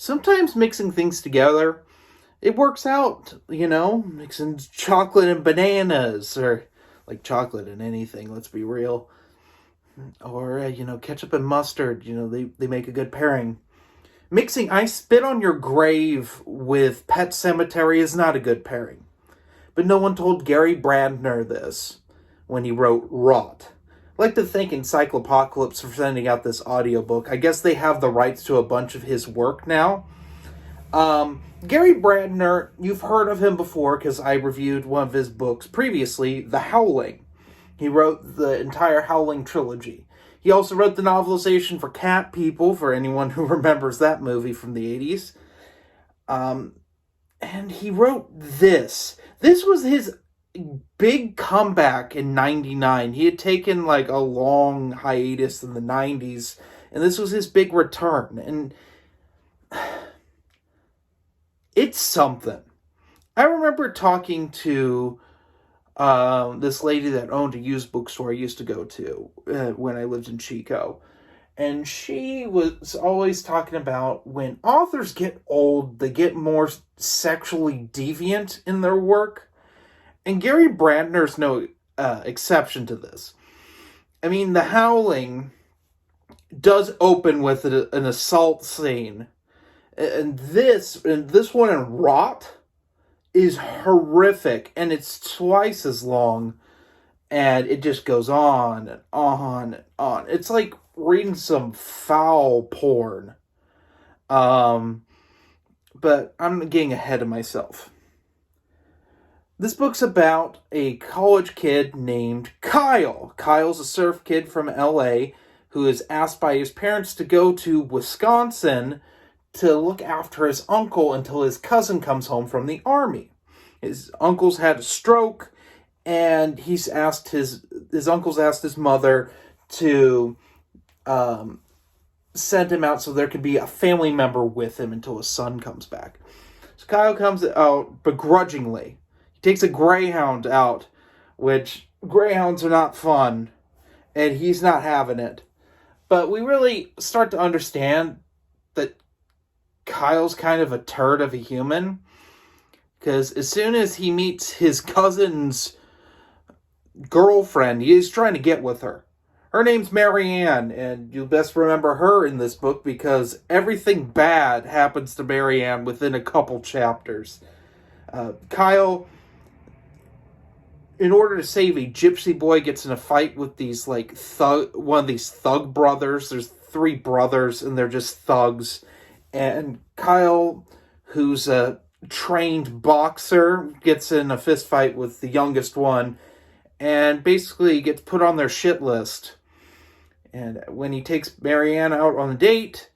sometimes mixing things together, it works out, mixing chocolate and bananas, or like chocolate and anything, let's be real. Or, ketchup and mustard, they make a good pairing. Mixing I Spit on Your Grave with Pet Sematary is not a good pairing. But no one told Gary Brandner this when he wrote Rot. I'd like to thank Encyclopocalypse for sending out this audiobook. I guess they have the rights to a bunch of his work now. Gary Brandner, you've heard of him before because I reviewed one of his books previously, The Howling. He wrote the entire Howling trilogy. He also wrote the novelization for Cat People, for anyone who remembers that movie from the 80s. And he wrote this. This was his big comeback in 99. He had taken like a long hiatus in the 90s, and this was his big return. And it's something. I remember talking to this lady that owned a used bookstore I used to go to when I lived in Chico. And she was always talking about when authors get old, they get more sexually deviant in their work. And Gary Brandner's no exception to this. I mean, The Howling does open with an assault scene. And this one in Rot is horrific, and it's twice as long, and it just goes on and on and on. It's like reading some foul porn. But I'm getting ahead of myself. This book's about a college kid named Kyle. Kyle's a surf kid from LA who is asked by his parents to go to Wisconsin to look after his uncle until his cousin comes home from the army. His uncle's had a stroke, and his uncle's asked his mother to send him out so there could be a family member with him until his son comes back. So Kyle comes out begrudgingly. He takes a greyhound out, which greyhounds are not fun, and he's not having it. But we really start to understand that Kyle's kind of a turd of a human, because as soon as he meets his cousin's girlfriend, he is trying to get with her. Her name's Marianne, and you'll best remember her in this book because everything bad happens to Marianne within a couple chapters. Kyle, in order to save a gypsy boy, gets in a fight with these one of these thug brothers. There's 3 brothers, and they're just thugs. And Kyle, who's a trained boxer, gets in a fist fight with the youngest one and basically gets put on their shit list. And when he takes Marianne out on a date,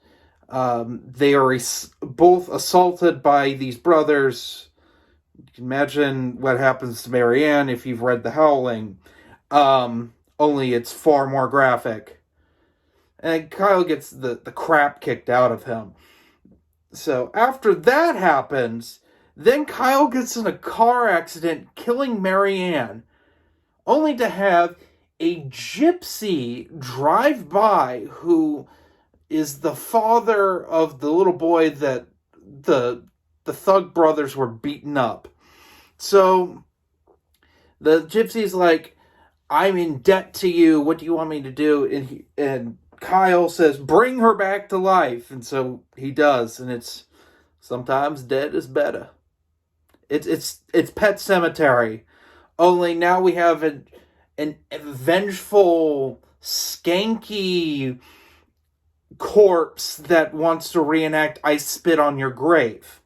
they are both assaulted by these brothers. You can imagine what happens to Marianne if you've read The Howling. Only it's far more graphic. And Kyle gets the crap kicked out of him. So after that happens, then Kyle gets in a car accident, killing Marianne, only to have a gypsy drive by who is the father of the little boy that the thug brothers were beating up. So the gypsy's like, I'm in debt to you, what do you want me to do? And Kyle says, bring her back to life. And so he does. And it's sometimes dead is better. It's Pet Sematary. Only now we have an vengeful, skanky corpse that wants to reenact I Spit on Your Grave.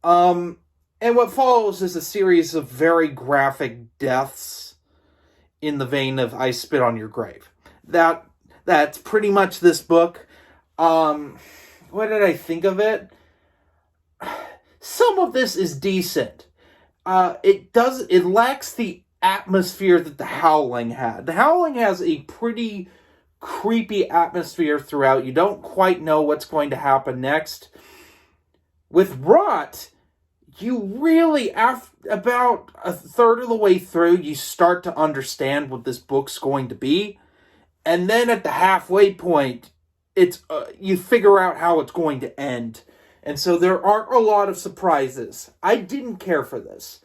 And what follows is a series of very graphic deaths in the vein of I Spit on Your Grave. That's pretty much this book. What did I think of it? Some of this is decent. It lacks the atmosphere that The Howling had. The Howling has a pretty creepy atmosphere throughout. You don't quite know what's going to happen next. With Rot, you really, about a third of the way through, you start to understand what this book's going to be. And then at the halfway point, you figure out how it's going to end. And so there aren't a lot of surprises. I didn't care for this.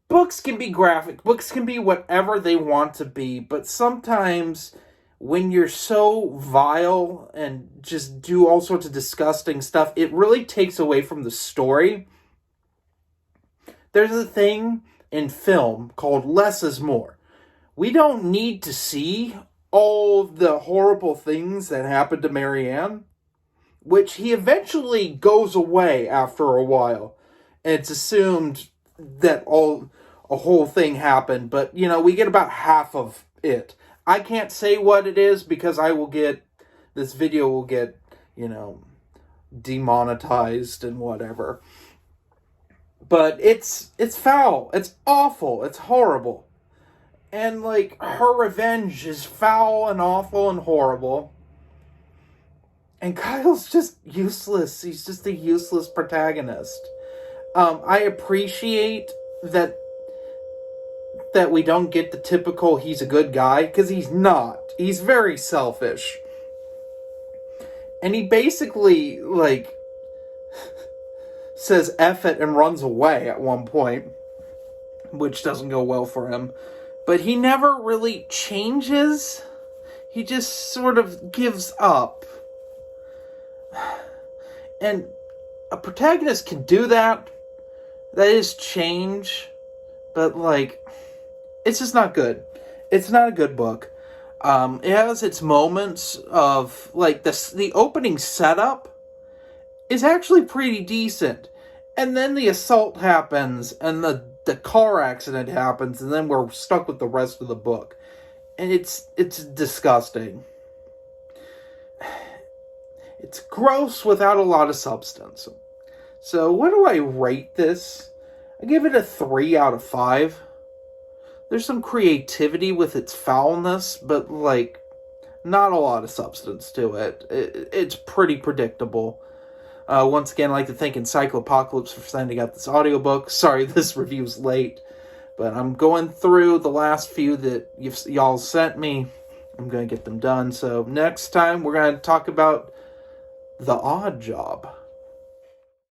Books can be graphic. Books can be whatever they want to be. But sometimes when you're so vile and just do all sorts of disgusting stuff, it really takes away from the story. There's a thing in film called less is more. We don't need to see all the horrible things that happened to Marianne, which he eventually goes away after a while. And it's assumed that a whole thing happened, but, we get about half of it. I can't say what it is because this video will get, demonetized and whatever. But it's foul. It's awful. It's horrible. And, her revenge is foul and awful and horrible. And Kyle's just useless. He's just a useless protagonist. I appreciate that we don't get the typical he's a good guy, because he's not. He's very selfish. And he basically, says F it and runs away at one point, which doesn't go well for him. But he never really changes. He just sort of gives up. And a protagonist can do that. That is change. But, it's just not good. It's not a good book. It has its moments of, the opening setup is actually pretty decent. And then the assault happens, and the car accident happens, and then we're stuck with the rest of the book. And it's disgusting. It's gross without a lot of substance. So, what do I rate this? I give it a 3 out of 5. There's some creativity with its foulness, but, not a lot of substance to it. It's pretty predictable. Once again, I'd like to thank Encyclopocalypse for sending out this audiobook. Sorry this review's late, but I'm going through the last few that y'all sent me. I'm going to get them done. So next time, we're going to talk about The Odd Job.